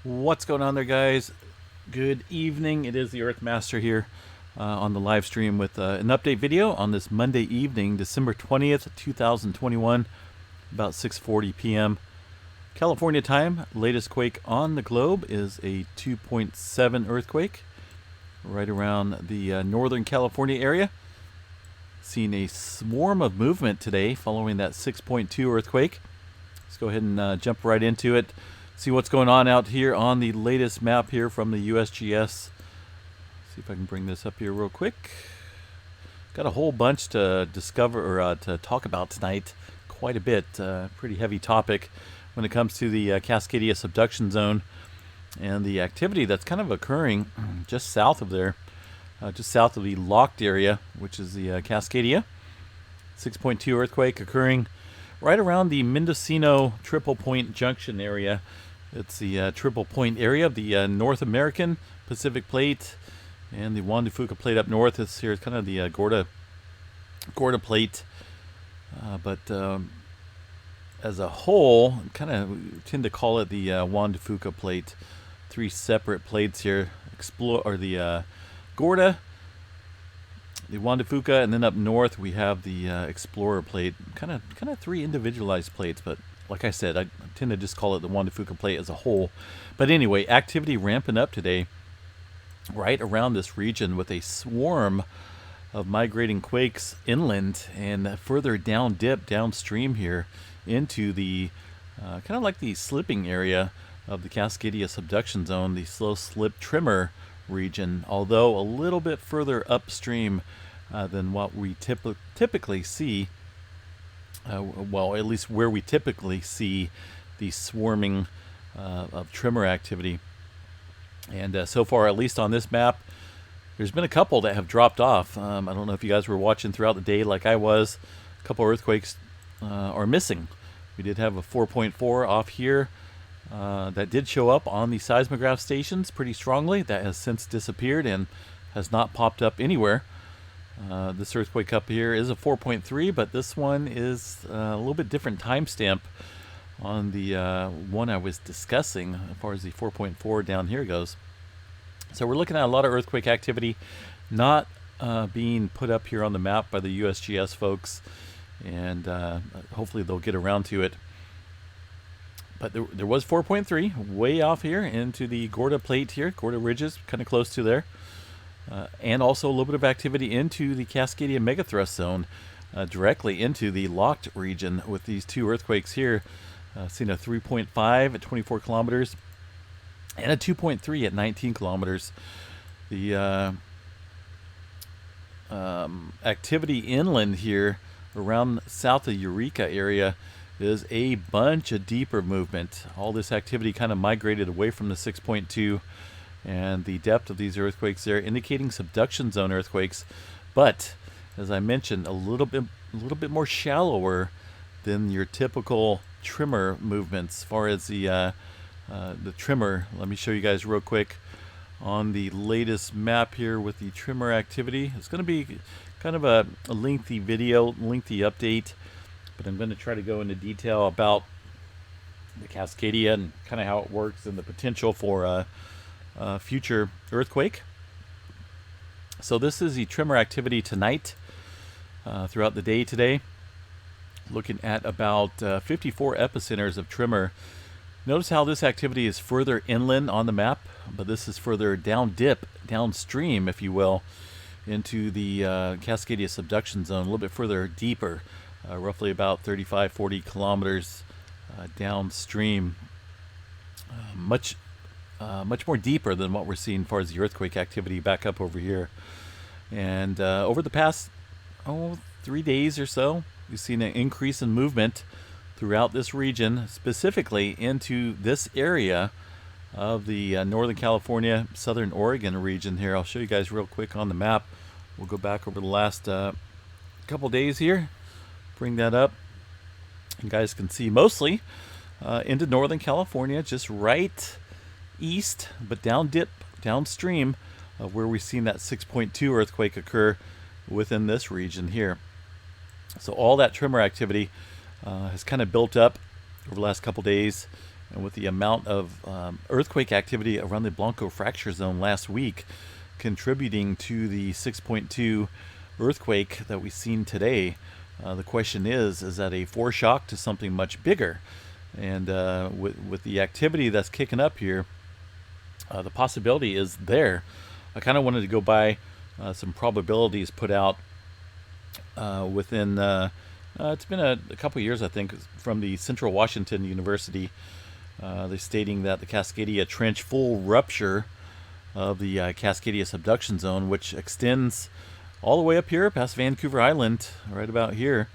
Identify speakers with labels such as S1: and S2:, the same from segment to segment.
S1: What's going on there, guys? Good evening. It is the Earth Master here on the live stream with an update video on this Monday evening, December 20th, 2021, about 6:40 p.m. California time. Latest quake on the globe is a 2.7 earthquake right around the Northern California area. Seen a swarm of movement today following that 6.2 earthquake. Let's go ahead and jump right into it. See what's going on out here on the latest map here from the USGS. See if I can bring this up here real quick. Got a whole bunch to discover or to talk about tonight. Quite a bit. Pretty heavy topic when it comes to the Cascadia Subduction Zone and the activity that's kind of occurring just south of there. Just south of the locked area, which is the Cascadia. 6.2 earthquake occurring right around the Mendocino Triple Point Junction area. It's the Triple Point area of the North American Pacific Plate and the Juan de Fuca Plate up north. This here is kind of the Gorda Plate. But as a whole, kind of tend to call it the Juan de Fuca Plate. Three separate plates here. The Gorda, the Juan de Fuca, and then up north we have the Explorer Plate. Kind of three individualized plates, but like I said, I tend to just call it the Juan de Fuca Plate as a whole. But anyway, activity ramping up today right around this region with a swarm of migrating quakes inland and further downstream here into the kind of like the slipping area of the Cascadia Subduction Zone, the slow slip Tremor region, although a little bit further upstream than what we typically see. Well, at least where we typically see the swarming of tremor activity. And so far, at least on this map, there's been a couple that have dropped off. I don't know if you guys were watching throughout the day like I was. A couple earthquakes are missing. We did have a 4.4 off here that did show up on the seismograph stations pretty strongly. That has since disappeared and has not popped up anywhere. This earthquake up here is a 4.3, but this one is a little bit different timestamp on the one I was discussing as far as the 4.4 down here goes. So we're looking at a lot of earthquake activity not being put up here on the map by the USGS folks, and hopefully they'll get around to it. But there was 4.3 way off here into the Gorda Plate here, Gorda Ridges, kind of close to there. And also a little bit of activity into the Cascadia Megathrust Zone, directly into the locked region with these two earthquakes here. Seen a 3.5 at 24 kilometers and a 2.3 at 19 kilometers. The activity inland here around south of Eureka area is a bunch of deeper movement. All this activity kind of migrated away from the 6.2. And the depth of these earthquakes there indicating subduction zone earthquakes, but as I mentioned, a little bit more shallower than your typical tremor movements. As far as the tremor, let me show you guys real quick on the latest map here with the tremor activity. It's going to be kind of a lengthy video, lengthy update, but I'm going to try to go into detail about the Cascadia and kind of how it works and the potential for future earthquake. So this is the tremor activity tonight, throughout the day today. Looking at about 54 epicenters of tremor. Notice how this activity is further inland on the map, but this is further downstream, if you will, into the Cascadia Subduction Zone, a little bit further deeper, roughly about 35-40 kilometers downstream. Much more deeper than what we're seeing as far as the earthquake activity back up over here. And over the past 3 days or so, we've seen an increase in movement throughout this region, specifically into this area of the Northern California, Southern Oregon region here. I'll show you guys real quick on the map. We'll go back over the last couple days here, bring that up. You guys can see mostly into Northern California, just right east, but downstream of where we've seen that 6.2 earthquake occur within this region here. So all that tremor activity has kind of built up over the last couple days And with the amount of earthquake activity around the Blanco fracture zone last week contributing to the 6.2 earthquake that we've seen today, the question is that a foreshock to something much bigger? And with the activity that's kicking up here, the possibility is there. I kind of wanted to go by some probabilities put out within, it's been a couple years, I think, from the Central Washington University. They're stating that the Cascadia Trench full rupture of the Cascadia Subduction Zone, which extends all the way up here past Vancouver Island, right about here,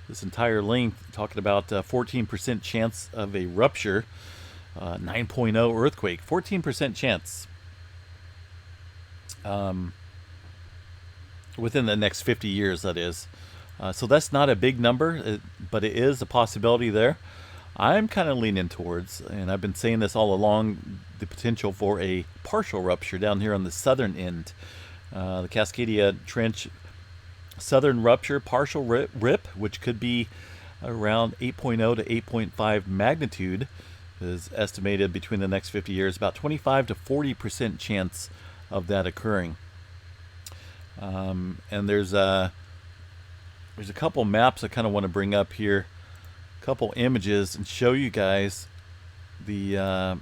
S1: this entire length, talking about 14% chance of a rupture, 9.0 earthquake, 14% chance within the next 50 years, that is. So that's not a big number, but it is a possibility there. I'm kind of leaning towards, and I've been saying this all along, the potential for a partial rupture down here on the southern end. The Cascadia Trench southern rupture, partial rip, which could be around 8.0 to 8.5 magnitude, is estimated between the next 50 years, about 25 to 40% chance of that occurring. And there's a couple maps I kind of want to bring up here, a couple images, and show you guys the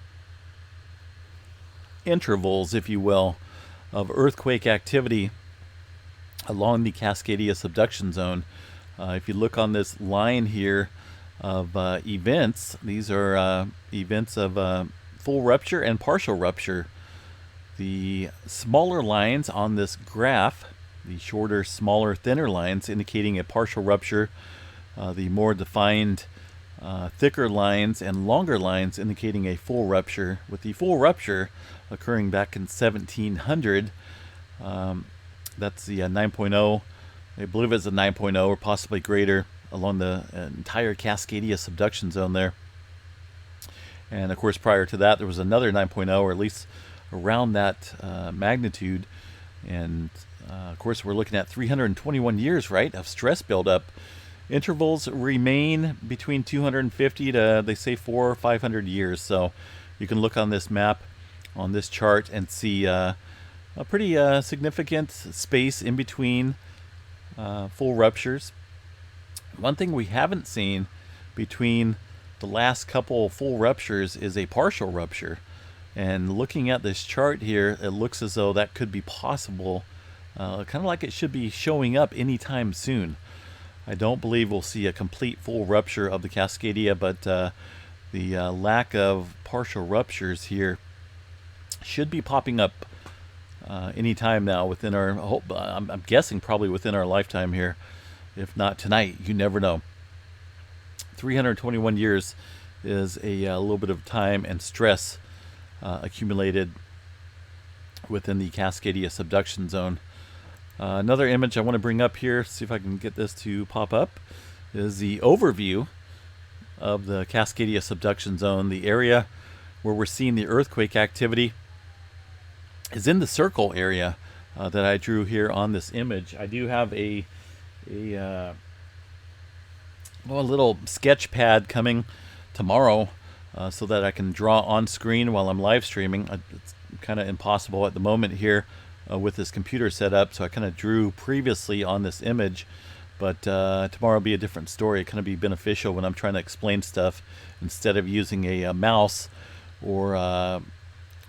S1: intervals, if you will, of earthquake activity along the Cascadia Subduction Zone. If you look on this line here of events, these are events of full rupture and partial rupture. The smaller lines on this graph, the shorter, smaller, thinner lines indicating a partial rupture, the more defined, thicker lines and longer lines indicating a full rupture, with the full rupture occurring back in 1700. That's the 9.0. I believe it's a 9.0 or possibly greater along the entire Cascadia Subduction Zone there. And of course, prior to that, there was another 9.0, or at least around that magnitude. And of course, we're looking at 321 years, right, of stress buildup. Intervals remain between 250 to, they say, 400 or 500 years. So you can look on this map, on this chart, and see a pretty significant space in between full ruptures. One thing we haven't seen between the last couple full ruptures is a partial rupture. And looking at this chart here, it looks as though that could be possible, kind of like it should be showing up anytime soon. I don't believe we'll see a complete full rupture of the Cascadia, but the lack of partial ruptures here should be popping up anytime now within our, I'm guessing probably within our lifetime here. If not tonight, you never know. 321 years is a little bit of time and stress accumulated within the Cascadia Subduction Zone. Another image I want to bring up here, see if I can get this to pop up, is the overview of the Cascadia Subduction Zone. The area where we're seeing the earthquake activity is in the circle area that I drew here on this image. I do have a little sketch pad coming tomorrow so that I can draw on screen while I'm live streaming. It's kind of impossible at the moment here with this computer set up, so I kind of drew previously on this image, but tomorrow will be a different story. It kind of be beneficial when I'm trying to explain stuff instead of using a mouse or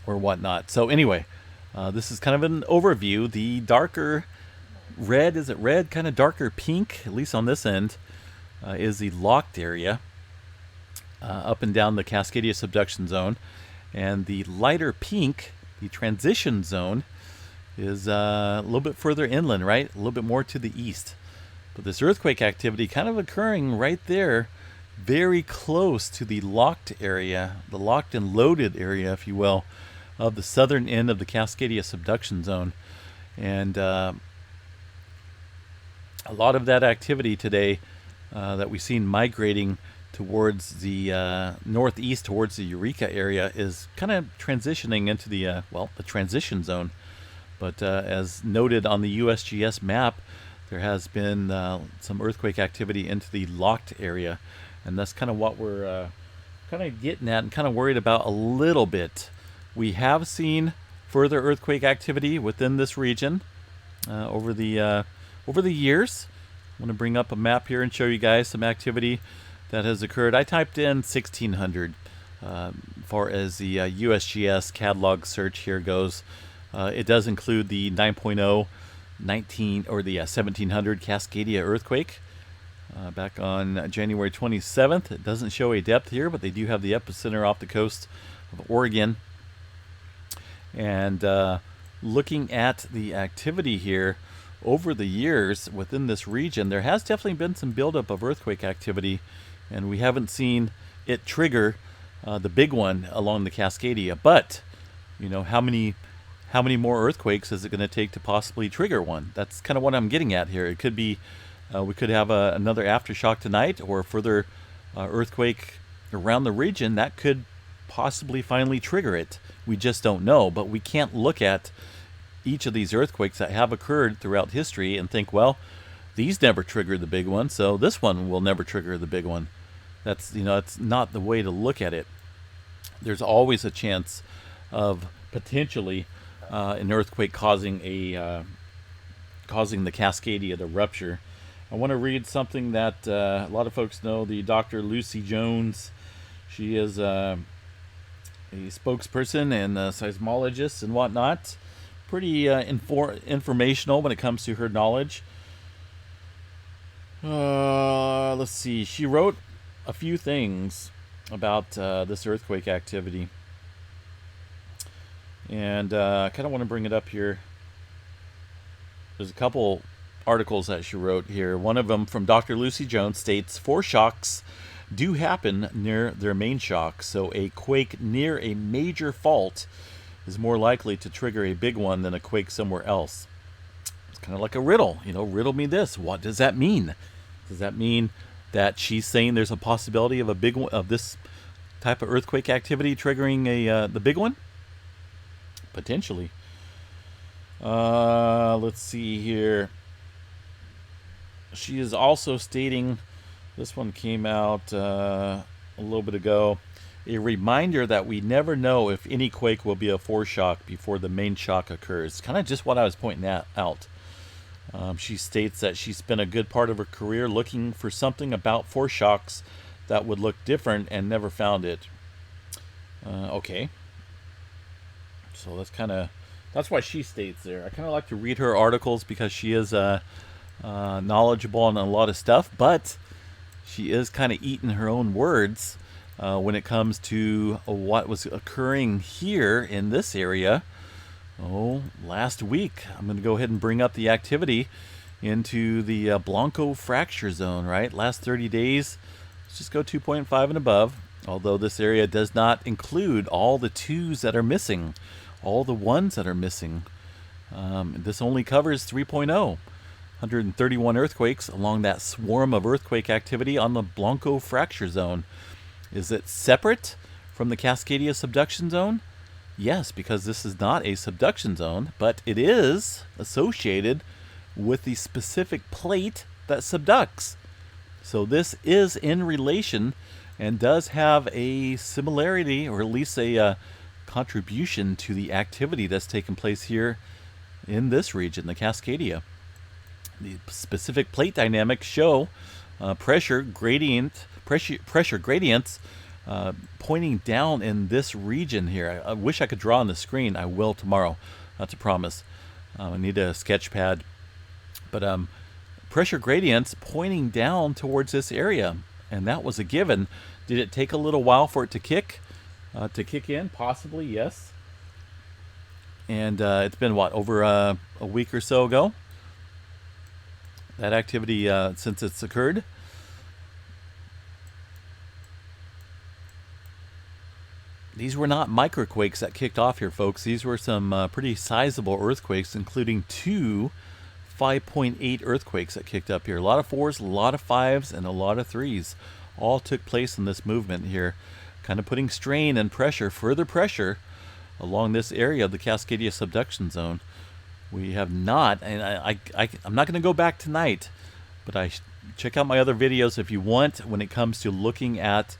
S1: whatnot. So anyway, this is kind of an overview. The darker red, is it red? Kind of darker pink, at least on this end, is the locked area up and down the Cascadia Subduction Zone. And the lighter pink, the transition zone, is a little bit further inland, right? A little bit more to the east. But this earthquake activity kind of occurring right there, very close to the locked area, the locked and loaded area, if you will, of the southern end of the Cascadia Subduction Zone. And a lot of that activity today that we've seen migrating towards the northeast, towards the Eureka area, is kind of transitioning into the, the transition zone. But as noted on the USGS map, there has been some earthquake activity into the locked area. And that's kind of what we're kind of getting at and kind of worried about a little bit. We have seen further earthquake activity within this region over the years. I want to bring up a map here and show you guys some activity that has occurred. I typed in 1600 as far as the USGS catalog search here goes. It does include the 9.0 1700 Cascadia earthquake back on January 27th. It doesn't show a depth here, but they do have the epicenter off the coast of Oregon. And looking at the activity here over the years within this region, there has definitely been some buildup of earthquake activity, and we haven't seen it trigger the big one along the Cascadia. But you know, how many more earthquakes is it going to take to possibly trigger one? That's kind of what I'm getting at here. It could be we could have another aftershock tonight, or a further earthquake around the region that could possibly finally trigger it. We just don't know. But we can't look at each of these earthquakes that have occurred throughout history and think, well, these never triggered the big one, so this one will never trigger the big one. That's, you know, that's not the way to look at it. There's always a chance of potentially an earthquake causing the Cascadia to rupture. I want to read something that a lot of folks know. The Dr. Lucy Jones, she is a spokesperson and a seismologist and whatnot. Pretty informational when it comes to her knowledge. Let's see. She wrote a few things about this earthquake activity. And I kind of want to bring it up here. There's a couple articles that she wrote here. One of them from Dr. Lucy Jones states, foreshocks do happen near their main shock, so a quake near a major fault is more likely to trigger a big one than a quake somewhere else. It's kind of like a riddle. You know, riddle me this. What does that mean? Does that mean that she's saying there's a possibility of a big one, of this type of earthquake activity triggering the big one? Potentially. Let's see here. She is also stating, this one came out a little bit ago, a reminder that we never know if any quake will be a foreshock before the main shock occurs. Kind of just what I was pointing out. She states that she spent a good part of her career looking for something about foreshocks that would look different and never found it. Okay. So that's why she states there. I kind of like to read her articles because she is knowledgeable on a lot of stuff, but she is kind of eating her own words when it comes to what was occurring here in this area. Last week. I'm going to go ahead and bring up the activity into the Blanco fracture zone, right? Last 30 days, let's just go 2.5 and above, although this area does not include all the 2s that are missing, all the 1s that are missing. This only covers 3.0. 131 earthquakes along that swarm of earthquake activity on the Blanco fracture zone. Is it separate from the Cascadia Subduction Zone? Yes, because this is not a subduction zone, but it is associated with the specific plate that subducts. So this is in relation and does have a similarity, or at least a contribution to the activity that's taken place here in this region, the Cascadia. The specific plate dynamics show pressure gradients pointing down in this region here. I wish I could draw on the screen. I will tomorrow. That's a promise. I need a sketch pad. But pressure gradients pointing down towards this area, and that was a given. Did it take a little while for it to kick in? Possibly, yes. And it's been what, over a week or so ago? That activity since it's occurred. These were not microquakes that kicked off here, folks. These were some pretty sizable earthquakes, including 2 5.8 earthquakes that kicked up here. A lot of 4s, a lot of 5s, and a lot of 3s all took place in this movement here, kind of putting strain and pressure, further pressure, along this area of the Cascadia Subduction Zone. We have not, and I'm not going to go back tonight, but check out my other videos if you want when it comes to looking at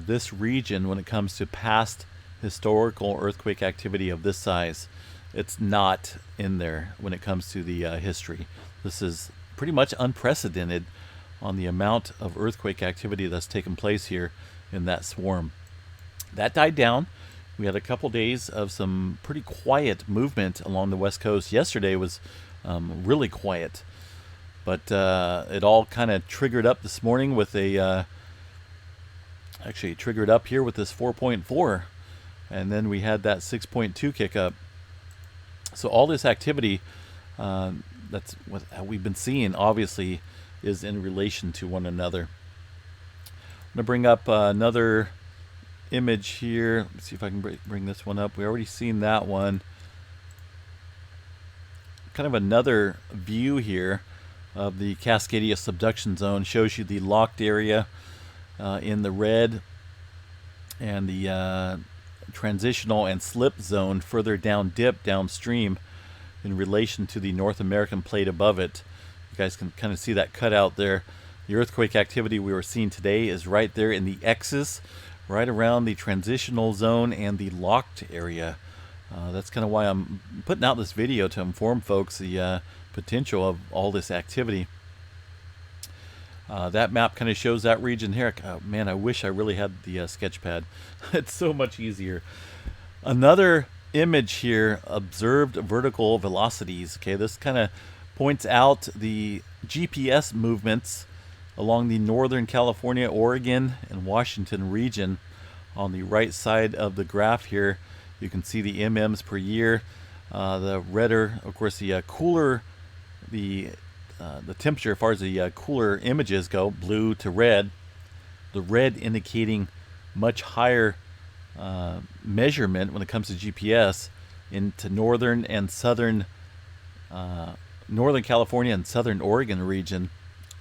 S1: this region, when it comes to past historical earthquake activity of this size, it's not in there when it comes to the history. This is pretty much unprecedented on the amount of earthquake activity that's taken place here in that swarm. That died down. We had a couple days of some pretty quiet movement along the west coast. Yesterday was really quiet, but it all kind of triggered up this morning with a actually triggered up here with this 4.4, and then we had that 6.2 kick up. So all this activity, that's what we've been seeing, obviously, is in relation to one another. I'm going to bring up another image here. Let's see if I can bring this one up. We already seen that one. Kind of another view here of the Cascadia Subduction Zone. Shows you the locked area in the red, and the transitional and slip zone further down dip downstream in relation to the North American plate above it. You guys can kind of see that cutout there. The earthquake activity we were seeing today is right there in the X's, right around the transitional zone and the locked area. That's kind of why I'm putting out this video, to inform folks the potential of all this activity. That map kind of shows that region here. Man, I wish I really had the sketch pad. It's so much easier. Another image here, observed vertical velocities. Okay, this kind of points out the GPS movements along the Northern California, Oregon, and Washington region. On the right side of the graph here, you can see the MMs per year. The redder, of course, the cooler the temperature, as far as the cooler images go, blue to red. The red indicating much higher measurement when it comes to GPS into northern and southern, Northern California and southern Oregon region.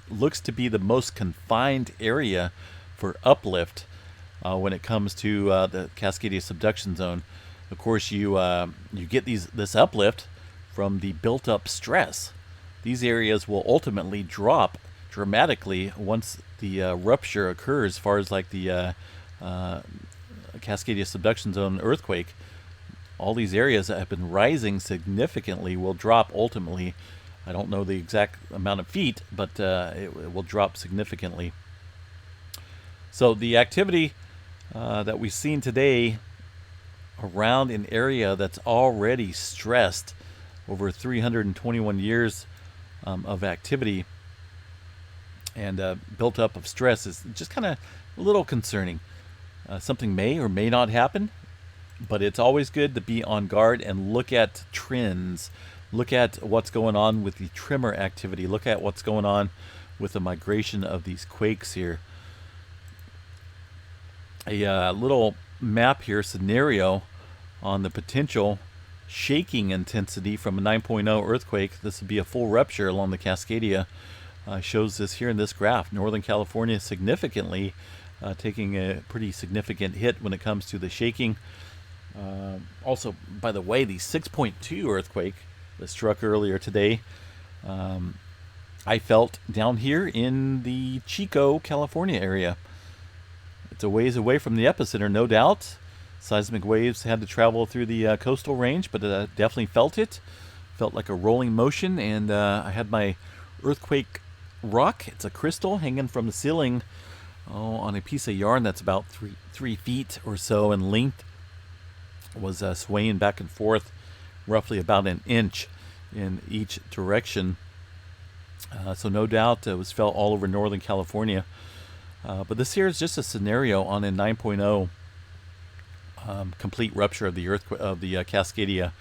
S1: Looks to be the most confined area for uplift when it comes to the Cascadia Subduction Zone. Of course, you get this uplift from the built-up stress. These areas will ultimately drop dramatically once the rupture occurs, as far as like the Cascadia Subduction Zone earthquake. All these areas that have been rising significantly will drop ultimately. I don't know the exact amount of feet, but it will drop significantly. So the activity that we've seen today around an area that's already stressed over 321 years of activity and built up of stress is just kind of a little concerning. Something may or may not happen, but it's always good to be on guard and look at trends. Look at what's going on with the tremor activity. Look at what's going on with the migration of these quakes here. A little map here, scenario on the potential shaking intensity from a 9.0 earthquake. This would be a full rupture along the Cascadia. Shows this here in this graph. Northern California significantly taking a pretty significant hit when it comes to the shaking. Also, by the way, the 6.2 earthquake that struck earlier today, I felt down here in the Chico, California area. It's a ways away from the epicenter, no doubt. Seismic waves had to travel through the coastal range, but definitely felt it. Felt like a rolling motion, and I had my earthquake rock. It's a crystal hanging from the ceiling on a piece of yarn that's about three feet or so in length. Was swaying back and forth, roughly about an inch in each direction. So no doubt it was felt all over Northern California. But this here is just a scenario on a 9.0 complete rupture of the earthquake of the Cascadia,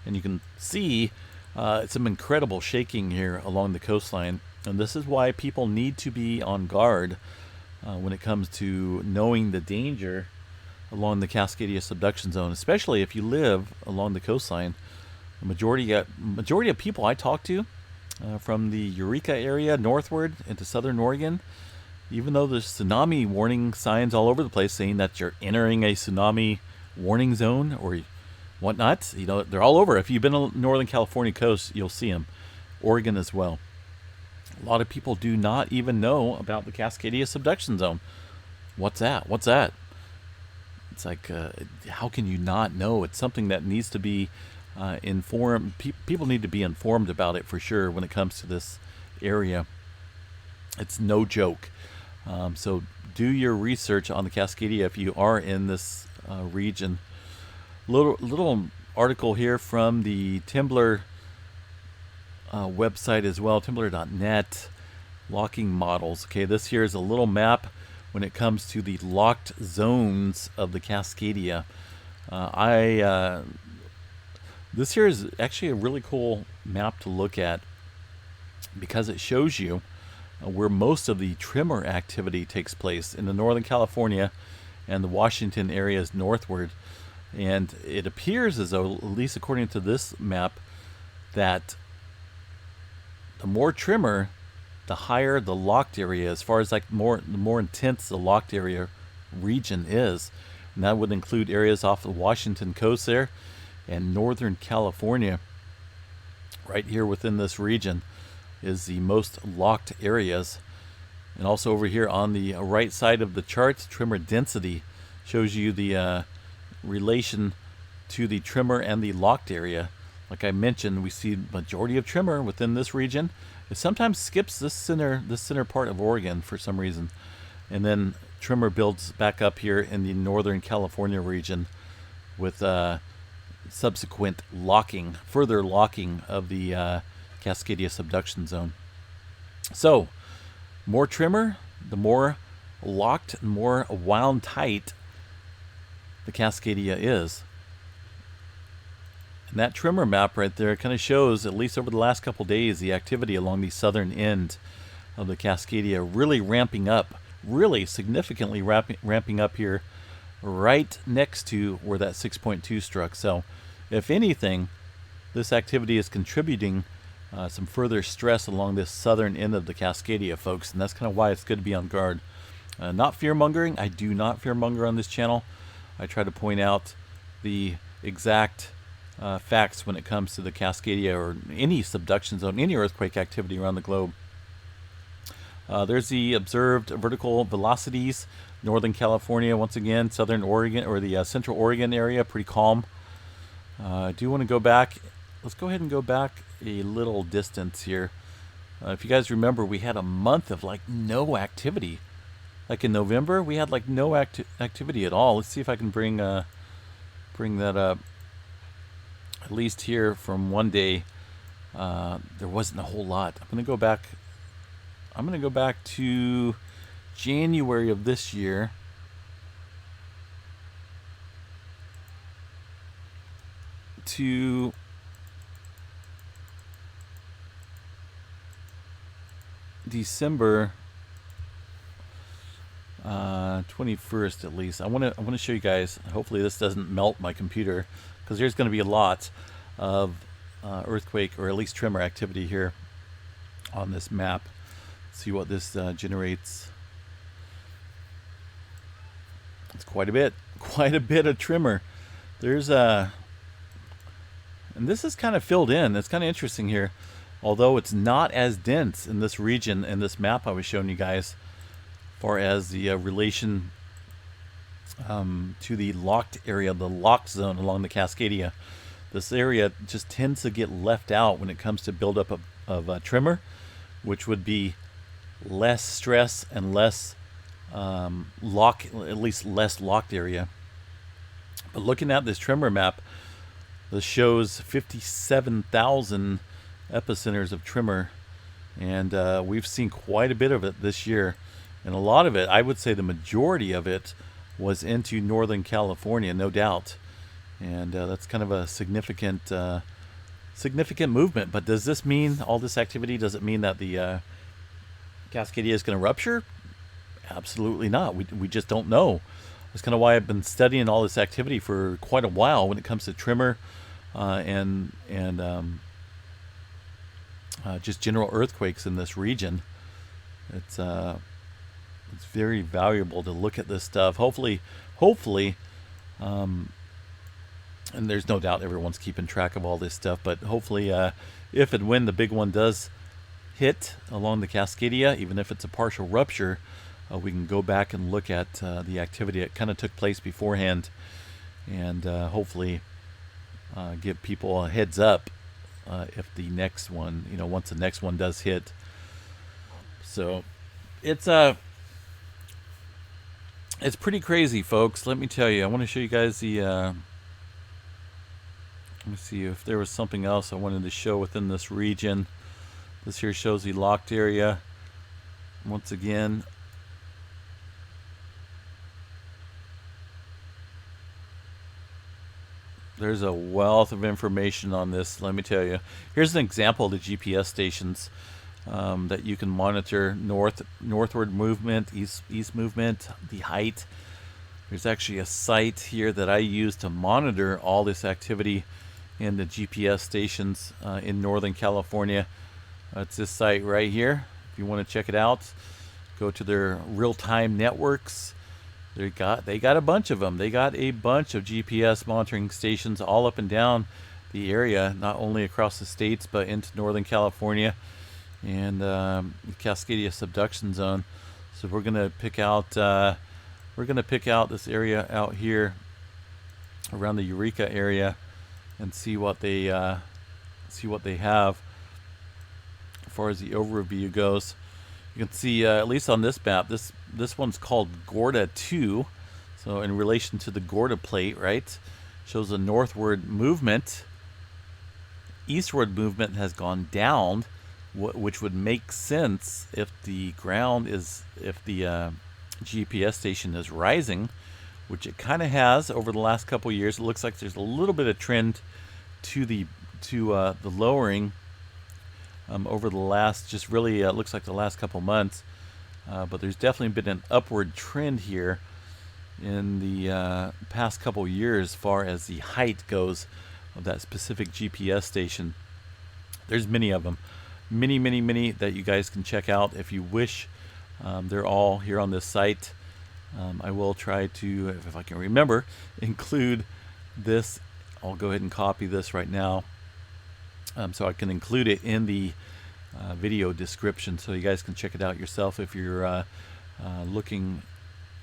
S1: and you can see some incredible shaking here along the coastline. And this is why people need to be on guard when it comes to knowing the danger along the Cascadia Subduction Zone, especially if you live along the coastline. The majority of people I talk to from the Eureka area northward into southern Oregon, even though there's tsunami warning signs all over the place saying that you're entering a tsunami warning zone or whatnot, you know, they're all over. If you've been on the Northern California coast, you'll see them. Oregon as well. A lot of people do not even know about the Cascadia Subduction Zone. what's that? What's that? It's like, how can you not know? It's something that needs to be informed. People need to be informed about it for sure when it comes to this area. It's no joke. So do your research on the Cascadia if you are in this region. Little article here from the Timblr website as well, timblr.net, locking models. Okay, this here is a little map when it comes to the locked zones of the Cascadia. This here is actually a really cool map to look at because it shows you where most of the tremor activity takes place in the Northern California and the Washington areas northward. And it appears as though, at least according to this map, that the more tremor, the higher the locked area, as far as like the more intense the locked area region is. And that would include areas off the Washington coast there and Northern California. Right here within this region is the most locked areas. And also over here on the right side of the chart, tremor density shows you the relation to the tremor and the locked area. Like I mentioned, we see majority of tremor within this region. It sometimes skips this center part of Oregon for some reason, and then tremor builds back up here in the Northern California region with subsequent further locking of the Cascadia Subduction Zone. So, more tremor, the more locked and more wound tight the Cascadia is. And that tremor map right there kind of shows, at least over the last couple days, the activity along the southern end of the Cascadia really ramping up, really significantly ramping up here right next to where that 6.2 struck. So if anything, this activity is contributing some further stress along this southern end of the Cascadia, folks, and that's kind of why it's good to be on guard. Not fear-mongering. I do not fear-monger on this channel. I try to point out the exact facts when it comes to the Cascadia or any subduction zone, any earthquake activity around the globe. There's the observed vertical velocities. Northern California, once again, southern Oregon, or the central Oregon area, pretty calm. I do want to go back. Let's go ahead and go back a little distance here. If you guys remember, we had a month of like no activity. Like in November, we had like no activity at all. Let's see if I can bring that up. At least here from one day, there wasn't a whole lot. I'm going to go back to January of this year. To December 21st, at least. I want to show you guys. Hopefully this doesn't melt my computer, because there's going to be a lot of earthquake or at least tremor activity here on this map. Let's see what this generates. It's quite a bit of tremor. There's and this is kind of filled in. It's kind of interesting here, although it's not as dense in this region in this map I was showing you guys, as far as the relation to the locked area, the locked zone along the Cascadia. This area just tends to get left out when it comes to buildup of tremor, which would be less stress and less at least less locked area. But looking at this tremor map, this shows 57,000 epicenters of tremor, and we've seen quite a bit of it this year. And a lot of it, I would say the majority of it, was into Northern California, no doubt. And that's kind of a significant movement. But does this mean, all this activity, does it mean that the Cascadia is going to rupture? Absolutely not. We just don't know. That's kind of why I've been studying all this activity for quite a while when it comes to tremor and just general earthquakes in this region. It's very valuable to look at this stuff. Hopefully, and there's no doubt everyone's keeping track of all this stuff, but hopefully, if and when the big one does hit along the Cascadia, even if it's a partial rupture, we can go back and look at the activity that kind of took place beforehand, and hopefully give people a heads up if the next one, once the next one does hit. So it's pretty crazy, folks. Let me tell you. I want to show you guys the. Let me see if there was something else I wanted to show within this region. This here shows the locked area. Once again, there's a wealth of information on this, let me tell you. Here's an example of the GPS stations that you can monitor: northward movement, east movement, the height. There's actually a site here that I use to monitor all this activity in the GPS stations in Northern California. It's this site right here. If you want to check it out, go to their real-time networks. They got a bunch of them. They got a bunch of GPS monitoring stations all up and down the area, not only across the states but into Northern California and the Cascadia Subduction Zone. So we're gonna pick out this area out here around the Eureka area and see what they have as far as the overview goes. You can see at least on this map, this one's called Gorda 2. So in relation to the Gorda plate, right, shows a northward movement. Eastward movement has gone down, which would make sense if the GPS station is rising, which it kind of has over the last couple years. It looks like there's a little bit of trend to the lowering over the last, just really looks like the last couple months, but there's definitely been an upward trend here in the past couple years as far as the height goes of that specific GPS station. There's many of them, many that you guys can check out if you wish. They're all here on this site. I will try to, if I can remember, include this. I'll go ahead and copy this right now so I can include it in the video description so you guys can check it out yourself if you're looking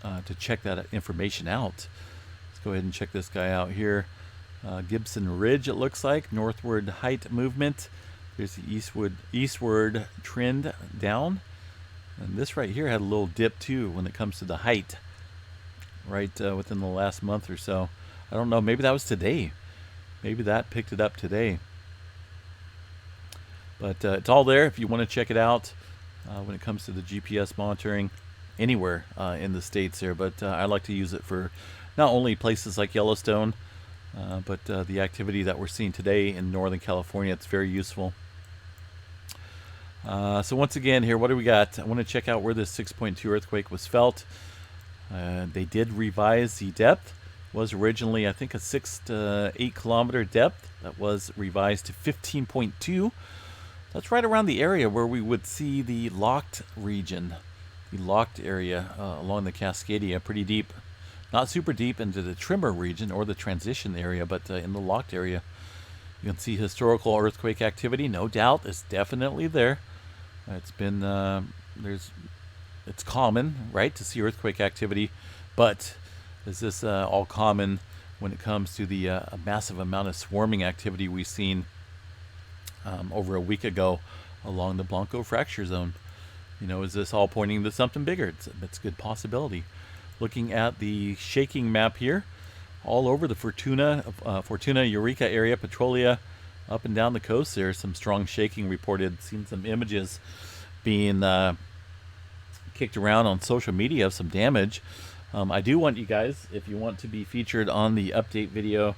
S1: to check that information out. Let's go ahead and check this guy out here. Gibson Ridge, it looks like, northward height movement. There's the eastward trend down. And this right here had a little dip too when it comes to the height, right within the last month or so. I don't know, maybe that was today. Maybe that picked it up today. But it's all there if you want to check it out when it comes to the GPS monitoring anywhere in the States there. But I like to use it for not only places like Yellowstone, but the activity that we're seeing today in Northern California. It's very useful. So once again here, what do we got? I want to check out where this 6.2 earthquake was felt. They did revise the depth. It was originally, I think, a 6 to 8 kilometer depth. That was revised to 15.2. That's right around the area where we would see the locked region, the locked area along the Cascadia, pretty deep. Not super deep into the Tremor region or the transition area, but in the locked area. You can see historical earthquake activity, no doubt. It's definitely there. It's been, it's common, right, to see earthquake activity, but is this all common when it comes to the massive amount of swarming activity we've seen over a week ago along the Blanco fracture zone? You know, is this all pointing to something bigger? It's a good possibility. Looking at the shaking map here, all over the Fortuna, Eureka area, Petrolia, up and down the coast, there's some strong shaking reported. Seen some images being kicked around on social media of some damage. I do want you guys, if you want to be featured on the update video,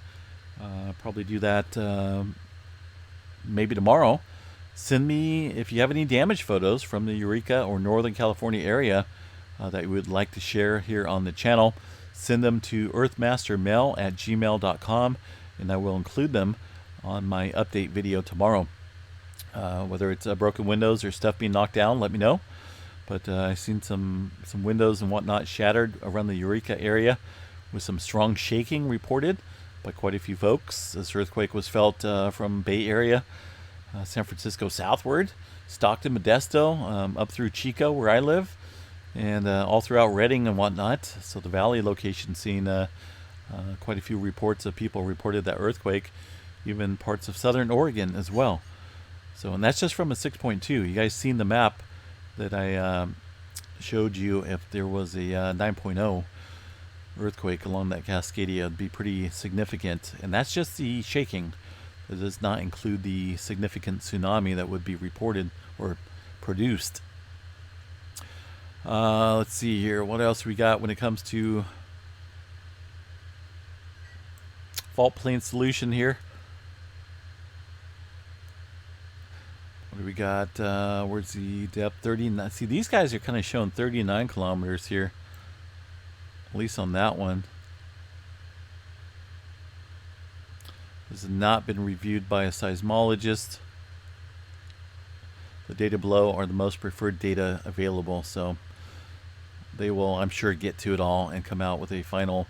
S1: probably do that maybe tomorrow. Send me, if you have any damage photos from the Eureka or Northern California area that you would like to share here on the channel. Send them to earthmastermel@gmail.com, and I will include them on my update video tomorrow. Whether it's broken windows or stuff being knocked down, let me know. But I've seen some windows and whatnot shattered around the Eureka area with some strong shaking reported by quite a few folks. This earthquake was felt from Bay Area, San Francisco southward, Stockton, Modesto, up through Chico where I live, and all throughout Redding and whatnot. So the valley location seen quite a few reports of people reported that earthquake, even parts of southern Oregon as well. So, and that's just from a 6.2. You guys seen the map that I showed you. If there was a 9.0 earthquake along that Cascadia, it'd be pretty significant. And that's just the shaking. It does not include the significant tsunami that would be reported or produced. Let's see here. What else we got when it comes to fault plane solution here? What do we got? Where's the depth? 39. See, these guys are kind of showing 39 kilometers here. At least on that one. This has not been reviewed by a seismologist. The data below are the most preferred data available, so they will, I'm sure, get to it all and come out with a final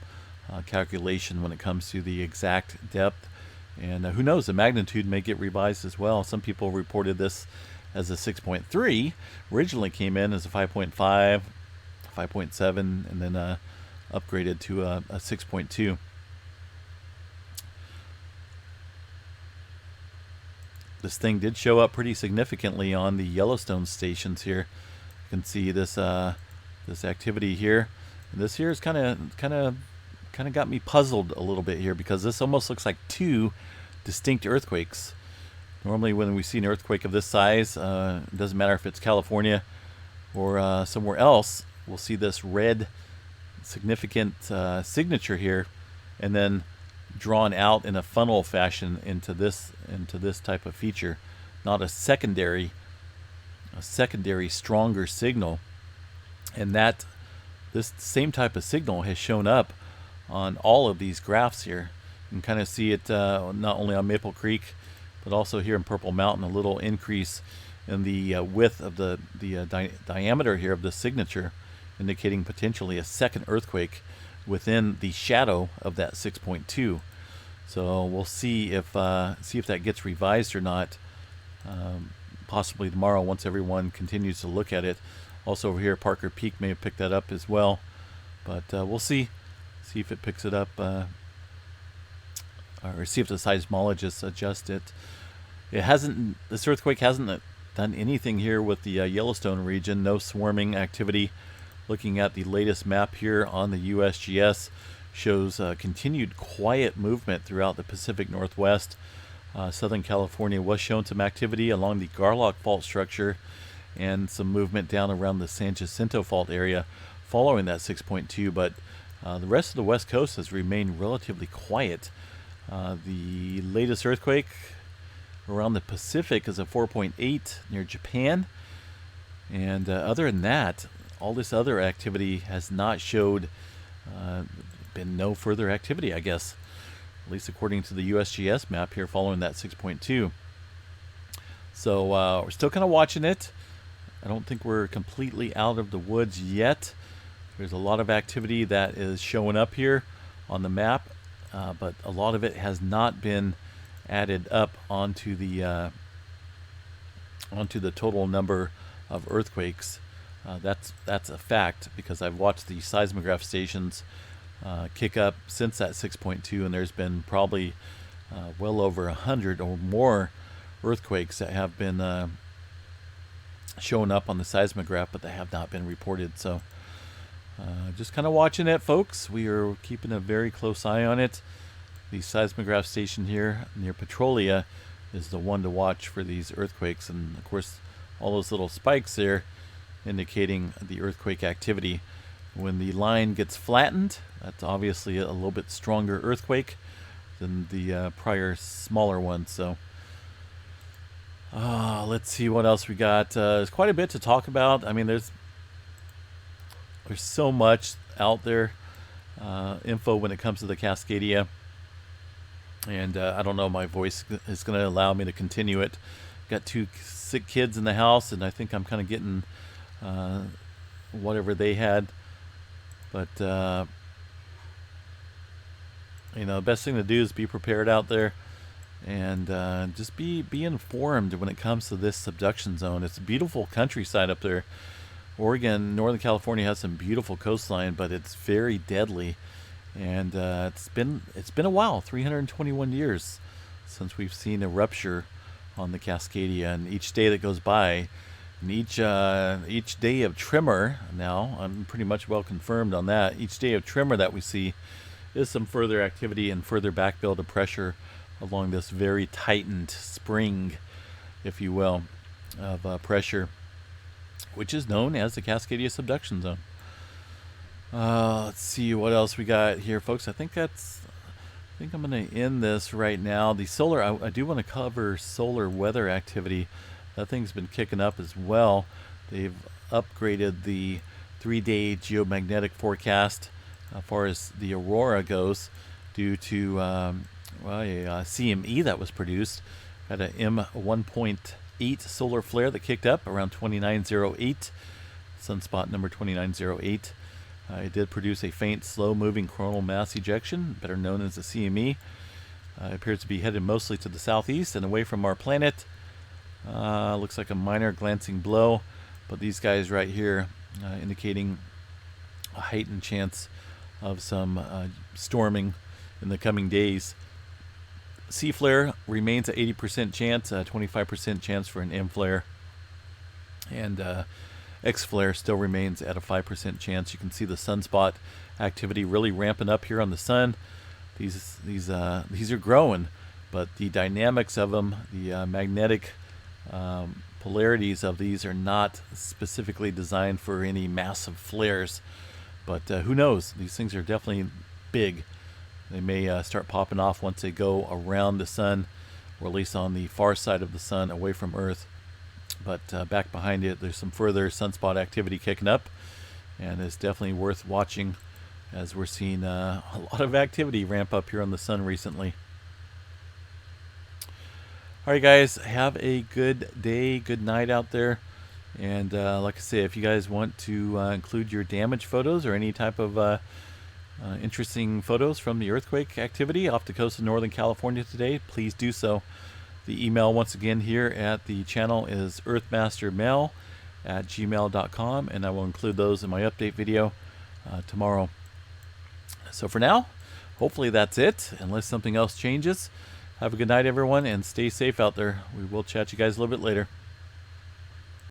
S1: calculation when it comes to the exact depth. And who knows, the magnitude may get revised as well. Some people reported this as a 6.3. Originally came in as a 5.5, 5.7, and then upgraded to a 6.2. This thing did show up pretty significantly on the Yellowstone stations here. You can see this this activity here. And this here is kind of got me puzzled a little bit here, because this almost looks like two distinct earthquakes. Normally when we see an earthquake of this size, it doesn't matter if it's California or somewhere else, we'll see this red significant signature here, and then drawn out in a funnel fashion into this type of feature, not a secondary stronger signal. And that this same type of signal has shown up on all of these graphs here. You can kind of see it not only on Maple Creek, but also here in Purple Mountain, a little increase in the width of the diameter here of the signature, indicating potentially a second earthquake within the shadow of that 6.2. So we'll see if that gets revised or not, possibly tomorrow once everyone continues to look at it. Also over here, Parker Peak may have picked that up as well, but we'll see if it picks it up, or see if the seismologists adjust it. This earthquake hasn't done anything here with the Yellowstone region. No swarming activity. Looking at the latest map here on the USGS, shows continued quiet movement throughout the Pacific Northwest. Southern California was shown some activity along the Garlock fault structure, and some movement down around the San Jacinto fault area following that 6.2, but the rest of the West Coast has remained relatively quiet. The latest earthquake around the Pacific is a 4.8 near Japan, and other than that, all this other activity has not showed, been no further activity, I guess, at least according to the USGS map here following that 6.2. So we're still kind of watching it. I don't think we're completely out of the woods yet. There's a lot of activity that is showing up here on the map, but a lot of it has not been added up onto the total number of earthquakes. That's a fact, because I've watched the seismograph stations kick up since that 6.2, and there's been probably well over 100 or more earthquakes that have been showing up on the seismograph, but they have not been reported. So just kind of watching it, folks. We are keeping a very close eye on it. The seismograph station here near Petrolia is the one to watch for these earthquakes, and of course all those little spikes there indicating the earthquake activity. When the line gets flattened, that's obviously a little bit stronger earthquake than the prior smaller one. So let's see what else we got. There's quite a bit to talk about. I mean, there's so much out there, info when it comes to the Cascadia, and I don't know, my voice is going to allow me to continue it. Got two sick kids in the house, and I think I'm kind of getting whatever they had, but the best thing to do is be prepared out there, and just be informed when it comes to this subduction zone. It's a beautiful countryside up there. Oregon, Northern California has some beautiful coastline, but it's very deadly, and it's been a while, 321 years since we've seen a rupture on the Cascadia, and each day that goes by, and each day of tremor, now I'm pretty much well confirmed on that. Each day of tremor that we see is some further activity and further backbuild of pressure along this very tightened spring, if you will, of pressure, which is known as the Cascadia Subduction Zone. Let's see what else we got here, folks. I think I'm going to end this right now. The solar, I do want to cover solar weather activity. That thing's been kicking up as well. They've upgraded the 3-day geomagnetic forecast as far as the aurora goes due to a CME that was produced. Had a M1.8 solar flare that kicked up around 2908, sunspot number 2908. It did produce a faint, slow-moving coronal mass ejection, better known as a CME. It appears to be headed mostly to the southeast and away from our planet. Looks like a minor glancing blow, but these guys right here indicating a heightened chance of some storming in the coming days. C flare remains at 80% chance, 25% chance for an M flare, and X flare still remains at a 5% chance. You can see the sunspot activity really ramping up here on the sun. These are growing, but the dynamics of them, the magnetic polarities of these are not specifically designed for any massive flares. But who knows? These things are definitely big. They may start popping off once they go around the sun, or at least on the far side of the sun, away from Earth. But back behind it, there's some further sunspot activity kicking up, and it's definitely worth watching as we're seeing a lot of activity ramp up here on the sun recently. All right, guys, have a good day, good night out there. And like I say, if you guys want to include your damage photos or any type of interesting photos from the earthquake activity off the coast of Northern California today, please do so. The email, once again, here at the channel is earthmastermail@gmail.com, and I will include those in my update video tomorrow. So for now, hopefully that's it, unless something else changes. Have a good night, everyone, and stay safe out there. We will chat you guys a little bit later.